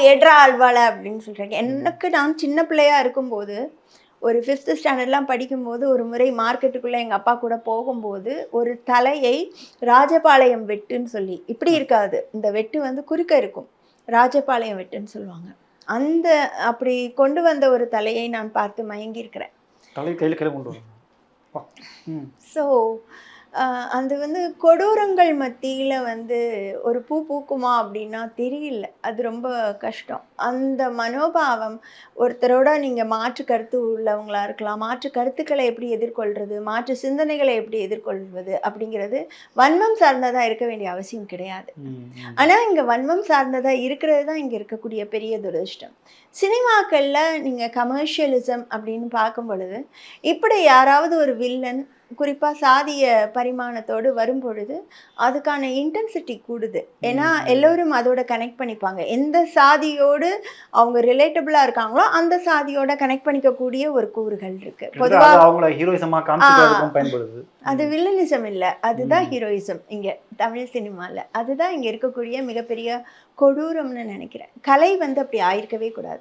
எட்ரா அல்வால அப்படின்னு சொல்றாங்க. எனக்கு நான் சின்ன பிள்ளையா இருக்கும்போது, ஒரு 5த் ஸ்டாண்டர்ட்லாம் படிக்கும்போது, ஒரு முறை மார்க்கெட்டுக்குள்ள எங்க அப்பா கூட போகும்போது, ஒரு தலையை ராஜபாளையம் வெட்டுன்னு சொல்லி, இப்படி இருக்காது. இந்த வெட்டு வந்து குறுக்க இருக்கும். ராஜபாளையம் வெட்டுன்னு சொல்லுவாங்க. அந்த அப்படி கொண்டு வந்த ஒரு தலையை நான் பார்த்து மயங்கியிருக்கிறேன். தலை கையில கையில கொண்டு வரணும். அப்பா! ம். ஸோ, அது வந்து கொடூரங்கள் மத்தியில வந்து ஒரு பூ பூக்குமா அப்படின்னா தெரியல. அது ரொம்ப கஷ்டம். அந்த மனோபாவம் ஒருத்தரோட நீங்க மாற்று கருத்து உள்ளவங்களா இருக்கலாம். மாற்று கருத்துக்களை எப்படி எதிர்கொள்றது? மாற்று சிந்தனைகளை எப்படி எதிர்கொள்வது? அப்படிங்கிறது வன்மம் சார்ந்ததா இருக்க வேண்டிய அவசியம் கிடையாது. ம், ம். ஆனா, இங்க வன்மம் சார்ந்ததா இருக்கிறது தான் இங்க இருக்கக்கூடிய பெரிய துரதிர்ஷ்டம். சினிமாக்கள்ல நீங்க கமர்ஷியலிசம் அப்படின்னு பார்க்கும் பொழுது, இப்படி யாராவது ஒரு வில்லன் குறிப்பா சாதிய பரிமாணத்தோடு வரும்பொழுது, அதுக்கான இன்டென்சிட்டி கூடுது. ஏன்னா, ம், ம். எல்லோரும் அதோட கனெக்ட் பண்ணிப்பாங்க. எந்த சாதியோடு அவங்க ரிலேட்டபிளா இருக்காங்களோ, அந்த சாதியோட கனெக்ட் பண்ணிக்கக்கூடிய ஒரு கூறுகள் இருக்கு. கிட்டத்தட்ட பொதுவா அது அவங்கள ஹீரோயிசமா ஆ காமிச்சுக்கிறதுக்கும் பயன்படுது. அது வில்லனிசம் இல்ல. அதுதான் ம். ஹீரோயிசம் இங்க தமிழ் சினிமால. அதுதான் இங்க இருக்கக்கூடிய மிகப்பெரிய கொடூரம்னு நெனைக்கிறேன். கலை வந்து அப்படி ஆயிருக்கவே கூடாது.